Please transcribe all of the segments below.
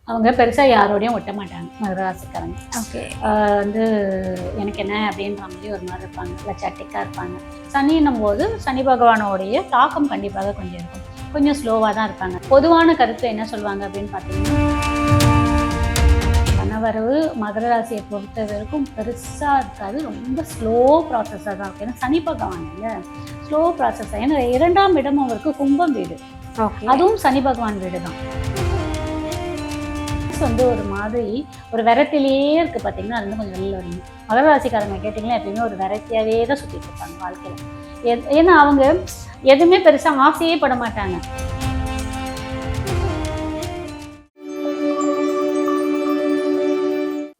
அவங்க பெருசா யாரோடையும் ஒட்ட மாட்டாங்க மகராசிக்காரங்க. ஓகே. வந்து எனக்கு என்ன அப்படின்ற மாதிரி ஒரு மாதிரி இருப்பாங்க, லட்சாட்டிக்காக இருப்பாங்க. சனின்னும் போது சனி பகவானோடைய தாக்கம் கண்டிப்பாக கொஞ்சம் இருக்கும். கொஞ்சம் ஸ்லோவாக தான் இருப்பாங்க. பொதுவான கருத்து என்ன சொல்லுவாங்க அப்படின்னு பார்த்தீங்கன்னா, பணவரவு மகர ராசியை பொறுத்த வரைக்கும் பெருசாக இருக்காது, ரொம்ப ஸ்லோ ப்ராசஸாக தான் இருக்கும். ஏன்னா சனி பகவான் இல்லை, ஸ்லோ ப்ராசஸாக. ஏன்னா 2ஆம் இடம் அவருக்கு கும்பம் வீடு, அதுவும் சனி பகவான் வீடு தான். வந்து ஒரு மாதிரி ஒரு விரட்டிலேயே இருக்கு பார்த்தீங்கன்னா, அது வந்து கொஞ்சம் வெளில வரணும். மகர ராசிக்காரங்க கேட்டிங்கன்னா எப்பயுமே ஒரு விரட்டியாவே தான் சுற்றிட்டு இருப்பாங்க வாழ்க்கையில். ஏன்னா அவங்க எதுவுமே பெருசாக ஆசையே பட மாட்டாங்க.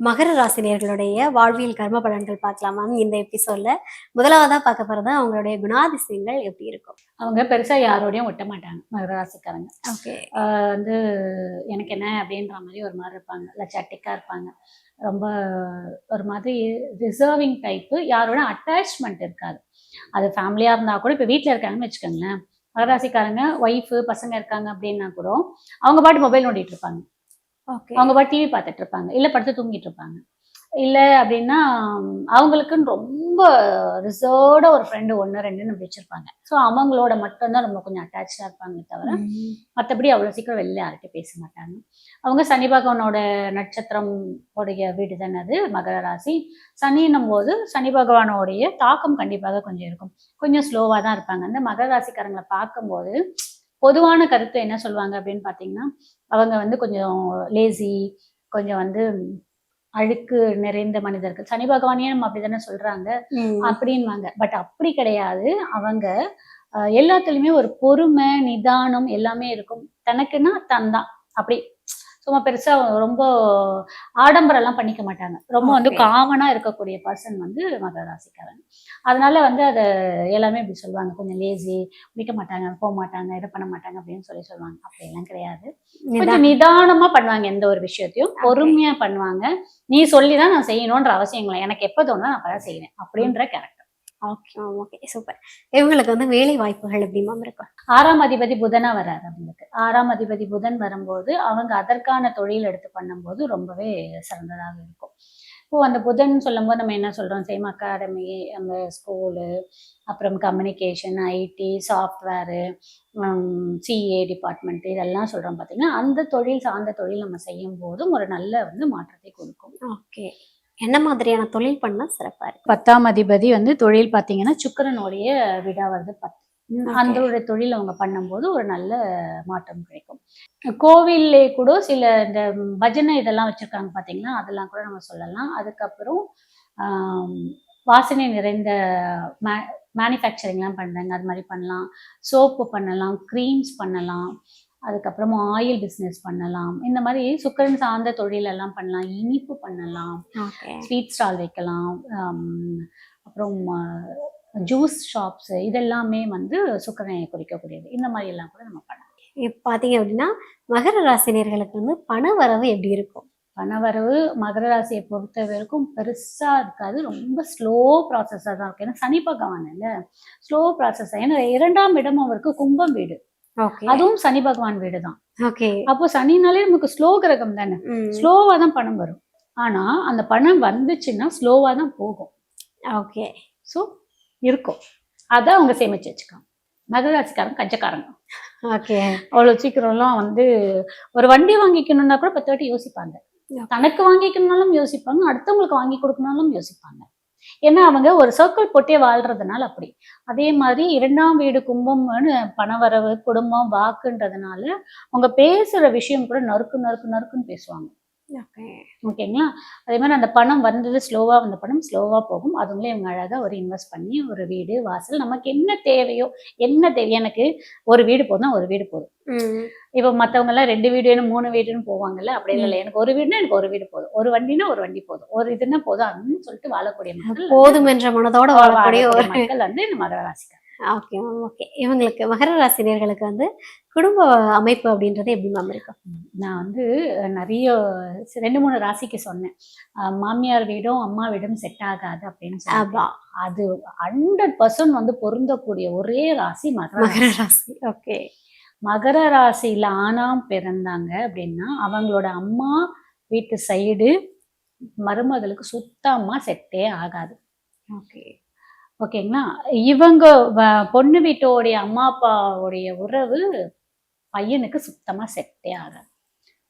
மகர ராசினியர்களுடைய வாழ்வியல் கர்ம பலன்கள் பார்க்கலாம் மேம். இந்த எபிசோட்ல முதலாவதா பார்க்க போறது அவங்களுடைய குணாதிசயங்கள் எப்படி இருக்கும். அவங்க பெருசா யாரோடையும் ஒட்ட மாட்டாங்க மகர ராசிக்காரங்க. ஓகே. வந்து எனக்கு என்ன அப்படின்ற மாதிரி ஒரு மாதிரி இருப்பாங்க, லட்சாட்டிக்கா இருப்பாங்க. ரொம்ப ஒரு மாதிரி ரிசர்விங் டைப்பு. யாரோட அட்டாச்மெண்ட் இருக்காது. அது ஃபேமிலியா இருந்தா கூட, இப்போ வீட்டில் இருக்காங்கன்னு வச்சுக்கோங்களேன், மகராசிக்காரங்க ஒய்ஃபு பசங்க இருக்காங்க அப்படின்னா கூட அவங்க பாட்டு மொபைல் நோண்டிட்டு இருப்பாங்க, அவங்க பாட்டு டிவி பார்த்துட்டு இருப்பாங்க, இல்லை படுத்து தூங்கிட்டு இருப்பாங்க. இல்லை அப்படின்னா அவங்களுக்குன்னு ரொம்ப ரிசர்வ்டாக ஒரு ஃப்ரெண்டு 1 2ன்னு வச்சுருப்பாங்க. ஸோ அவங்களோட மட்டும்தான் ரொம்ப கொஞ்சம் அட்டாச்சாக இருப்பாங்க தவிர மற்றபடி அவ்வளோ சீக்கிரம் வெளில யார்கிட்ட பேச மாட்டாங்க. அவங்க சனி பகவானோட நட்சத்திரம் உடைய வீடு தானே அது மகர ராசி. சனின்னும் போது சனி பகவானோடைய தாக்கம் கண்டிப்பாக கொஞ்சம் இருக்கும். கொஞ்சம் ஸ்லோவாக தான் இருப்பாங்க. அந்த மகர ராசிக்காரங்களை பார்க்கும்போது பொதுவான கருத்து என்ன சொல்லுவாங்க அப்படின்னு பார்த்தீங்கன்னா, அவங்க வந்து கொஞ்சம் லேசி, கொஞ்சம் வந்து அழுக்கு நிறைந்த மனிதர்கள். சனி பகவானே நம்ம அப்படித்தானே சொல்றாங்க அப்படின்வாங்க. பட் அப்படி கிடையாது. அவங்க எல்லாத்துலயுமே ஒரு பொறுமை, நிதானம் எல்லாமே இருக்கும். தனக்குன்னா தன்தான். அப்படி சும்மா பெருசா ரொம்ப ஆடம்பரம் எல்லாம் பண்ணிக்க மாட்டாங்க. ரொம்ப வந்து காமனா இருக்கக்கூடிய பர்சன் வந்து மகர ராசிக்காரங்க. அதனால வந்து அதை எல்லாமே இப்படி சொல்லுவாங்க, கொஞ்சம் லேசி, குடிக்க மாட்டாங்க, போக மாட்டாங்க, இதை பண்ண மாட்டாங்க அப்படின்னு சொல்லுவாங்க. அப்படியெல்லாம் கிடையாது. கொஞ்சம் நிதானமா பண்ணுவாங்க. எந்த ஒரு விஷயத்தையும் பொறுமையா பண்ணுவாங்க. நீ சொல்லிதான் நான் செய்யணும்ன்ற அவசியம் இல்லை, எனக்கு எப்ப தோணும் நான் அப்பதான் செய்வேன் அப்படின்ற கேரக்டர். Okay, super. இவங்களுக்கு வந்து வேலை வாய்ப்புகள் எப்படி மேம் இருக்கும்? 6ஆம் அதிபதி புதனா வராது அவங்களுக்கு. 6ஆம் அதிபதி புதன் வரும்போது அவங்க அதற்கான தொழில் எடுத்து பண்ணும்போது ரொம்பவே சிறந்ததாக இருக்கும். இப்போ அந்த புதன் சொல்லும்போது நம்ம என்ன சொல்றோம், சேம் அகாடமி, அந்த ஸ்கூலு, அப்புறம் communication, IT, software, CA department இதெல்லாம் சொல்றோம் பார்த்தீங்கன்னா, அந்த தொழில் சார்ந்த தொழில் நம்ம செய்யும் போதும் ஒரு நல்ல வந்து மாற்றத்தை கொடுக்கும். ஓகே. என்ன மாதிரியான தொழில் பண்ணா சிறப்பா இருக்கு? 10ஆம் அதிபதி வந்து தொழில் பார்த்தீங்கன்னா சுக்கிரனுடைய வீடா வருது 10. அந்த தொழில் அவங்க பண்ணும்போது ஒரு நல்ல மாற்றம் கிடைக்கும். கோவில்லே கூட சில இந்த பஜனை இதெல்லாம் வச்சிருக்காங்க பார்த்தீங்களா, அதெல்லாம் கூட நம்ம சொல்லலாம். அதுக்கப்புறம் வாசனை நிறைந்த மேனுஃபேக்சரிங்லாம் பண்ணுறாங்க, அது மாதிரி பண்ணலாம். சோப்பு பண்ணலாம், க்ரீம்ஸ் பண்ணலாம், அதுக்கப்புறமா ஆயில் பிஸ்னஸ் பண்ணலாம். இந்த மாதிரி சுக்கரன் சார்ந்த தொழில் எல்லாம் பண்ணலாம். இனிப்பு பண்ணலாம், ஸ்வீட் ஸ்டால் வைக்கலாம், அப்புறம் ஜூஸ் ஷாப்ஸ், இதெல்லாமே வந்து சுக்கரனை குறிக்கக்கூடியது. இந்த மாதிரி எல்லாம் கூட நம்ம பண்ணலாம். இப்போ பார்த்தீங்க அப்படின்னா மகர ராசினியர்களுக்கு வந்து பண வரவு எப்படி இருக்கும்? பணவரவு மகர ராசியை பொறுத்த வரைக்கும் பெருசா இருக்காது, ரொம்ப ஸ்லோ ப்ராசஸாக தான் இருக்கும். ஏன்னா சனி பகவான் இல்லை, ஸ்லோ ப்ராசஸ். ஏன்னா 2ஆம் இடம் அவருக்கு கும்பம் வீடு, அதுவும் சனி பகவான் வீடு தான். அப்போ சனினாலே நமக்கு ஸ்லோ கிரகம் தானே, ஸ்லோவா தான் பணம் வரும். ஆனா அந்த பணம் வந்துச்சுன்னா ஸ்லோவா தான் போகும். ஓகே. ஸோ இருக்கும், அதை அவங்க சேமிச்சு வச்சுக்காங்க. மகராசிக்காரங்க கஞ்சக்காரங்க. ஓகே. அவ்வளோ சீக்கிரம்லாம் வந்து ஒரு வண்டி வாங்கிக்கணும்னா கூட 10 வாட்டி யோசிப்பாங்க. தனக்கு வாங்கிக்கணும்னாலும் யோசிப்பாங்க, அடுத்தவங்களுக்கு வாங்கி கொடுக்கணும்னாலும் யோசிப்பாங்க. ஏன்னா அவங்க ஒரு சர்க்கிள் போட்டே வாழ்றதுனால அப்படி. அதே மாதிரி 2ஆம் வீடு கும்பம்னு பணவரவு, குடும்பம், வாக்குன்றதுனால அவங்க பேசுற விஷயம் கூட நறுக்கு நறுக்கு நறுக்குன்னு பேசுவாங்க. ஓகேங்களா. அதே மாதிரி அந்த பணம் வந்தது ஸ்லோவா, வந்த பணம் ஸ்லோவா போகும். அதுங்களே இவங்க அழகா ஒரு இன்வெஸ்ட் பண்ணி ஒரு வீடு வாசல், நமக்கு என்ன தேவையோ, என்ன தேவை, எனக்கு ஒரு வீடு போதும், ஒரு வீடு போதும். இப்போ மற்றவங்க எல்லாம் 2 வீடு வேணும் 3 வீடுன்னு போவாங்கல்ல, அப்படி இல்லை. எனக்கு ஒரு வீடுனா எனக்கு ஒரு வீடு போதும், ஒரு வண்டினா ஒரு வண்டி போதும், ஒரு இதுன்னா போதும் அப்படின்னு சொல்லிட்டு வாழக்கூடிய மக்கள், போதும் என்ற மனதோட வாழக்கூடிய ஒரு மக்கள் வந்து இந்த மகர ராசிக்காரங்க. Okay ma'am. ஓகே. இவங்களுக்கு மகர ராசினியர்களுக்கு வந்து குடும்ப அமைப்பு அப்படின்றது எப்படி மேம் இருக்கும்? நான் வந்து நிறைய 2-3 ராசிக்கு சொன்னேன், மாமியார் வீடும் அம்மா வீடும் செட் ஆகாது அப்படின்னு சொல்லி. அது 100% வந்து பொருந்தக்கூடிய ஒரே ராசி மகர ராசி. ஓகே. மகர ராசியில ஆணாம் பிறந்தாங்க அப்படின்னா அவங்களோட அம்மா வீட்டு சைடு மருமகளுக்கு சுத்தமா செட்டே ஆகாது. ஓகே. ஓகேங்களா? இவங்க பொண்ணு வீட்டோடைய அம்மா அப்பாவுடைய உறவு பையனுக்கு சுத்தமா செட்டே ஆகாது.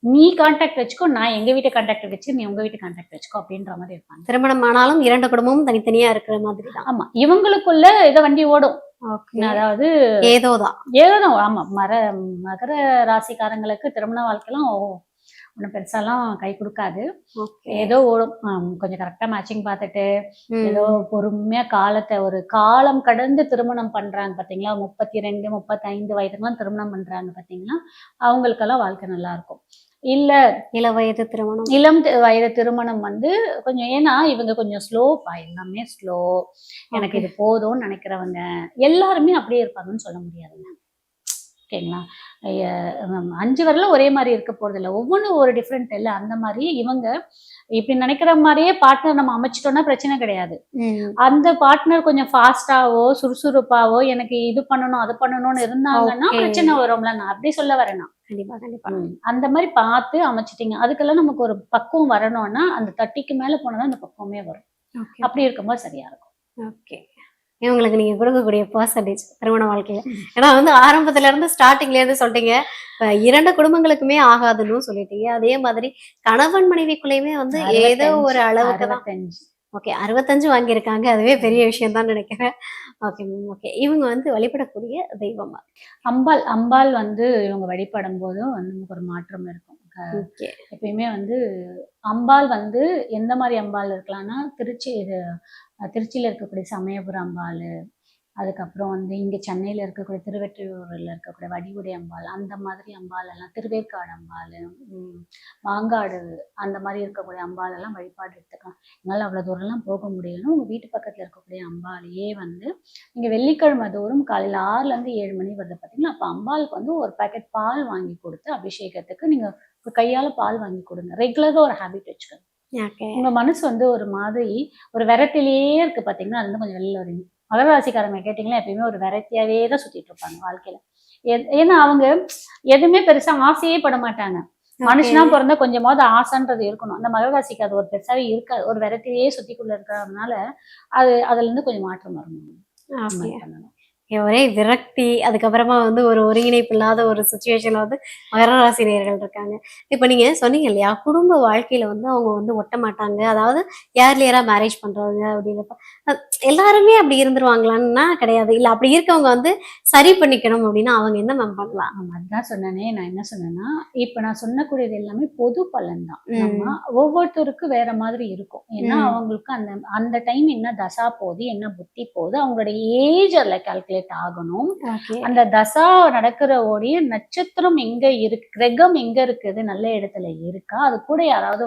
நீ கான்டாக்ட் வச்சுக்கோ, நான் எங்க வீட்டு கான்டாக்ட் வச்சு, நீ உங்க வீட்டு கான்டாக்ட் வச்சுக்கோ அப்படின்ற மாதிரி இருப்பாங்க. திருமணம் ஆனாலும் 2 குடும்பமும் தனித்தனியா இருக்கிற மாதிரி தான். ஆமா, இவங்களுக்குள்ள இத வண்டி ஓடும். ஓகே. அதாவது ஏதோதான். ஏதோ ஆமா, மகர ராசிக்காரங்களுக்கு திருமண வாழ்க்கைலாம் ஒன்றும் பெருசாலாம் கை கொடுக்காது. ஓகே. ஏதோ ஓடும். கொஞ்சம் கரெக்டா மேட்சிங் பார்த்துட்டு ஏதோ ம். பொறுமையா காலத்தை ஒரு காலம் கடந்து திருமணம் பண்றாங்க பாத்தீங்களா, 32 35 வயதுலாம் திருமணம் பண்றாங்க பாத்தீங்களா, அவங்களுக்கெல்லாம் வாழ்க்கை நல்லா இருக்கும். இல்ல இள வயது திருமணம். இளம் வயது திருமணம் வந்து கொஞ்சம், ஏன்னா இவங்க கொஞ்சம் ஸ்லோப்பா, எல்லாமே ஸ்லோ. எனக்கு ஓகே. இது போதும்னு நினைக்கிறவங்க எல்லாருமே அப்படியே இருப்பாங்கன்னு சொல்ல முடியாதுங்க. ஓகேங்களா? 5 விரலும் ஒரே மாதிரி இருக்க போறதில்ல. ஒவ்வொன்றும் ஒரு டிஃப்ரெண்ட் இல்ல. அந்த மாதிரி இவங்க இப்படி நினைக்கிற மாதிரியே பார்ட்னர் நம்ம அமைச்சிட்டோம்னா பிரச்சனை கிடையாது. ம். அந்த பார்ட்னர் கொஞ்சம் ஃபாஸ்டாவோ, சுறுசுறுப்பாவோ, எனக்கு இது பண்ணணும், அது பண்ணணும்னு இருந்தாங்கன்னா ஓகே. பிரச்சனை வரும்ல. நான் அப்படி சொல்ல வரேன் நான். கண்டிப்பா, கண்டிப்பா. அந்த மாதிரி பார்த்து அமைச்சிட்டீங்க. அதுக்கெல்லாம் நமக்கு ஒரு பக்குவம் வரணும்னா, அந்த 30க்கு மேல போனா தான் அந்த பக்குவமே வரும். ஓகே. அப்படி இருக்கும்போது சரியா இருக்கும். ஓகே. இவங்களுக்கு நீங்க கொடுக்கக்கூடிய பெர்சன்டேஜ் திருமண வாழ்க்கையில, ஏன்னா வந்து ஆரம்பத்துல இருந்து ஸ்டார்டிங்ல இருந்து சொல்லிட்டீங்க, 2 குடும்பங்களுக்குமே ஆகாதுன்னு சொல்லிட்டீங்க. அதே மாதிரி கணவன் மனைவிக்குள்ளேயுமே வந்து ஏதோ ஒரு 65 அளவுக்கு தான். 65. ஓகே. 65 வாங்கியிருக்காங்க. அதுவே பெரிய விஷயம் தான் நினைக்கிறேன். Okay ma'am. ஓகே. இவங்க வந்து வழிபடக்கூடிய தெய்வமா? அம்பாள் அம்பாள் வந்து இவங்க வழிபடும் போதும் வந்து நமக்கு ஒரு மாற்றம் இருக்கும். ஓகே. எப்பயுமே வந்து அம்பாள் வந்து எந்த மாதிரி அம்பாள் இருக்கலாம்னா, திருச்சியில இருக்கக்கூடிய சமயபுரம் அம்பாள், அதுக்கப்புறம் வந்து இங்க சென்னையில இருக்கக்கூடிய திருவெற்றியூர்ல இருக்கக்கூடிய வடிவுடை அம்பாள், அந்த மாதிரி அம்பாள் எல்லாம், திருவேற்காடு அம்பாள், மாங்காடு, அந்த மாதிரி இருக்கக்கூடிய அம்பாள் எல்லாம் வழிபாடு எடுத்துக்கலாம். என்னால் அவ்வளோ தூரம்லாம் போக முடியலன்னு உங்க வீட்டு பக்கத்துல இருக்கக்கூடிய அம்பாளையே வந்து நீங்க வெள்ளிக்கிழமை தோறும் காலையில 6லேருந்து 7 மணி வருது பார்த்தீங்களா, அப்போ அம்பாளுக்கு வந்து ஒரு பேக்கெட் பால் வாங்கி கொடுத்து அபிஷேகத்துக்கு நீங்க கையால பால் வாங்கி கொடுங்க. ரெகுலரா ஒரு ஹேபிட் வச்சுக்கோங்க. ஓகே. உங்க மனசு வந்து ஒரு மாதிரி ஒரு விரட்டிலேயே இருக்கு பாத்தீங்கன்னா, அது வந்து கொஞ்சம் வெளில வருவீங்க. மகர ராசிக்காரங்க கேட்டீங்கன்னா எப்பயுமே ஒரு வெரைட்டியாவே தான் சுத்திட்டு இருப்பாங்க வாழ்க்கையில. ஏன்னா அவங்க எதுவுமே பெருசா ஆசையே பட மாட்டாங்க. மனுஷனா பிறந்தா கொஞ்சமாவது ஆசைன்றது இருக்கணும். அந்த மகர ராசிக்கு அது ஒரு பெருசாவே இருக்காது. ஒரு வெரைட்டிலேயே சுத்திக்குள்ள இருக்கிறதுனால அதுல இருந்து கொஞ்சம் மாற்றம் வரணும். ஓகே. ஒரே விரக்தி, அதுக்கப்புறமா வந்து ஒரு ஒருங்கிணைப்பு இல்லாத ஒரு சுச்சுவேஷன்ல வந்து மகர ராசி நேயர்கள் இருக்காங்க. இப்ப நீங்க சொன்னீங்க இல்லையா, குடும்ப வாழ்க்கையில வந்து அவங்க வந்து ஒட்ட மாட்டாங்க, அதாவது ஏர்லியரா மேரேஜ் பண்றவங்க அப்படின்றப்ப எல்லாருமே அப்படி இருந்துருவாங்களான்னா கிடையாது. இல்ல அப்படி இருக்கவங்க வந்து சரி பண்ணிக்கணும் அப்படின்னா அவங்க என்ன மேம் பண்ணலாம்? ஆமா, அதுதான் சொன்னேனே. நான் என்ன சொன்னேன்னா, இப்ப நான் சொன்னக்கூடியது எல்லாமே பொது பலன் தான். ம். நம்ம ஒவ்வொருத்தருக்கும் வேற மாதிரி இருக்கும். ஏன்னா ம். அவங்களுக்கு அந்த அந்த டைம் என்ன தசா போகுது, என்ன புத்தி போகுது, அவங்களோட ஏஜ் அதுல கால்குலேட் ஆகணும். ஓகே. அந்த தசா நடக்கிற ஓடிய நட்சத்திரம் எங்க இருக்கு, கிரகம் எங்க இருக்குது, நல்ல இடத்துல இருக்கா, அது கூட யாராவது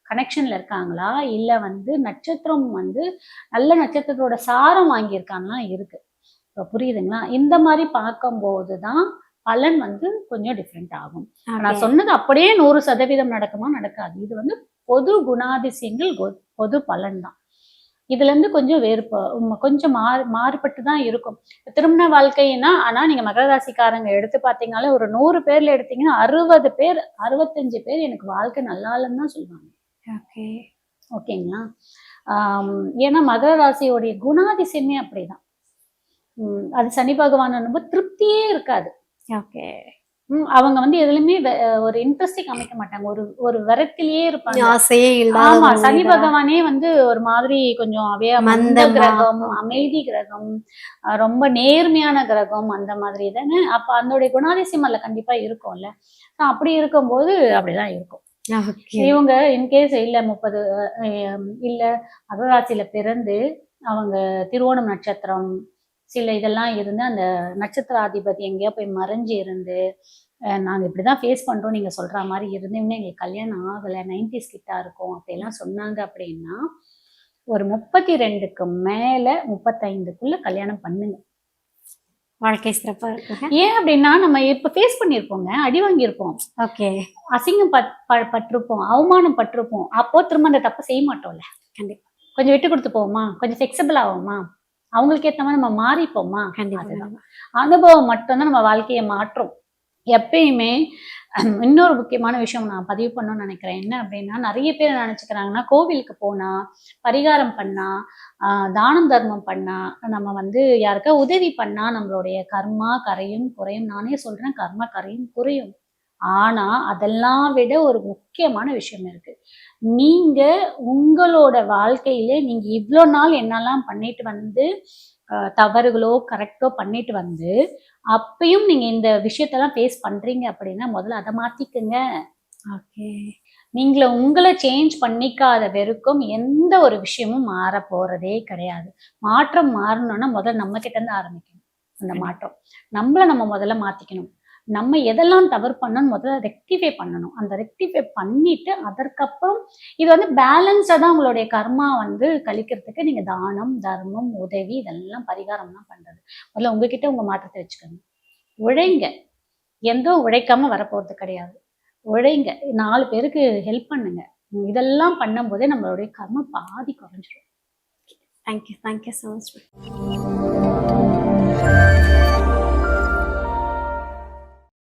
கனெக்ஷன்ல இருக்காங்களா, இல்ல வந்து நட்சத்திரம் வந்து நல்ல நட்சத்திரத்தோட சாரம் வாங்கியிருக்காங்களா இருக்கு. இப்ப புரியுதுங்களா? இந்த மாதிரி பார்க்கும்போது தான் பலன் வந்து கொஞ்சம் டிஃப்ரெண்ட் ஆகும். நான் ஓகே. சொன்னது அப்படியே 100% நடக்குமா? நடக்காது. இது வந்து பொது குணாதிசயங்கள், பொது பலன் தான். இதுல இருந்து கொஞ்சம் கொஞ்சம் மாறுபட்டு தான் இருக்கும். திருமண வாழ்க்கைன்னா, ஆனா நீங்க மகர ராசிக்காரங்க எடுத்து பார்த்தீங்கனாலே ஒரு 100 பேர்ல எடுத்தீங்கன்னா 60 பேர் 65 பேர் எனக்கு வாழ்க்கை நல்லா இல்லைன்னு தான் சொல்லுவாங்க. ஓகே. ஓகேங்களா? ஏன்னா மகர ராசியோடைய குணாதிசயமே அப்படிதான். அது சனி பகவான் ரொம்ப திருப்தியே இருக்காது. ஓகே. அவங்க வந்து எதுலயுமே ஒரு இன்ட்ரெஸ்டிங் அமைக்க மாட்டாங்க. ஒரு ஒரு விரக்தியிலேயே இருப்பாங்க. ஆசையே ஆமா, இல்லாத சனி பகவானே வந்து ஒரு மாதிரி கொஞ்சம் அப்படியே மந்த மந்தமா. கிரகம், ஓகே. அமைதி கிரகம், ரொம்ப நேர்மையான கிரகம், அந்த மாதிரி தானே. அப்ப அதனுடைய குணாதிசயம் அதுல கண்டிப்பா இருக்கும்ல. அப்படி இருக்கும்போது அப்படிதான் இருக்கும். ஓகே. இவங்க இன்கேஸ் இல்ல 30 இல்ல மகர ராசியில பிறந்து அவங்க திருவோணம் நட்சத்திரம் சில இதெல்லாம் இருந்து அந்த நட்சத்திராதிபதி எங்கேயோ போய் மறைஞ்சு இருந்து நாங்க இப்படிதான் ஃபேஸ் பண்றோம் நீங்க சொல்ற மாதிரி இருந்து இன்னும் எங்களுக்கு கல்யாணம் ஆகலை, 90s கிட்டா இருக்கும் அப்படிலாம் சொன்னாங்க அப்படின்னா ஒரு 32க்கு மேல 35க்குள்ள கல்யாணம் பண்ணுங்க. வாழ்க்கை சிறப்பா இருக்குங்க. ஏன் அப்படின்னா நம்ம இப்ப ஃபேஸ் பண்ணியிருப்போங்க, அடி வாங்கியிருப்போம், ஓகே. அசிங்கம் பட்டிருப்போம், அவமானம் பட்டிருப்போம். அப்போ திரும்ப அந்த தப்பை செய்ய மாட்டோம்ல. கண்டிப்பா. கொஞ்சம் விட்டு கொடுத்து போவோமா, கொஞ்சம் ஃபிளெக்சிபிள் ஆகுமா, அவங்களுக்கு ஏற்ற மாதிரி நம்ம மாறிப்போமா? கண்டிப்பா அதுதான். கண்டிப்பா. அனுபவம் மட்டும்தான் நம்ம வாழ்க்கையை மாற்றும். எப்பயுமே இன்னொரு முக்கியமான விஷயம் நான் பதிவு பண்ணணும்னு நினைக்கிறேன். என்ன அப்படின்னா, நிறைய பேர் என்ன நினைச்சுக்கிறாங்கன்னா, கோவிலுக்கு போனா, பரிகாரம் பண்ணா, தானம் தர்மம் பண்ணா, நம்ம வந்து யாருக்கா உதவி பண்ணா நம்மளுடைய கர்மா கரையும், குறையும். நானே சொல்றேன் கர்மா கரையும், குறையும். ஆனா, அதெல்லாம் விட ஒரு முக்கியமான விஷயம் இருக்கு. நீங்க உங்களோட வாழ்க்கையில நீங்க இவ்ளோ நாள் என்னெல்லாம் பண்ணிட்டு வந்து தவறுகளோ, கரெக்ட்டோ பண்ணிட்டு வந்து, அப்பயும் நீங்க இந்த விஷயத்தெல்லாம் ஃபேஸ் பண்றீங்க அப்படின்னா, முதல்ல அத மாத்திக்கங்க. ஓகே. உங்கள சேஞ்ச் பண்ணிக்காத வரைக்கும் எந்த ஒரு விஷயமும் மாறப் போறதே கிடையாது. மாற்றம் மாறணும்னா முதல்ல நம்ம கிட்ட இருந்து ஆரம்பிக்கணும். அந்த கண்டிப்பா. மாற்றம். நம்மள நம்ம முதல்ல மாத்திக்கணும். நம்ம எதெல்லாம் தவறு பண்ணோம்னு முதல்ல ரெக்டிஃபை பண்ணணும். அந்த ரெக்டிஃபை பண்ணிட்டு, அதற்கப்புறம் இது வந்து பேலன்ஸா தான் உங்களுடைய கர்மா வந்து கழிக்கிறதுக்கு நீங்க தானம், தர்மம், உதவி இதெல்லாம் பரிகாரம்லாம் பண்றது. முதல்ல உங்ககிட்ட உங்க மாற்றத்த வச்சுக்கங்க. உழைங்க. எதுவும் உழைக்காம வரப்போறது கிடையாது. உழைங்க. 4 பேருக்கு ஹெல்ப் பண்ணுங்க. இதெல்லாம் பண்ணும்போதே நம்மளுடைய கர்மம் பாதி குறைஞ்சிரும். Thank you so much.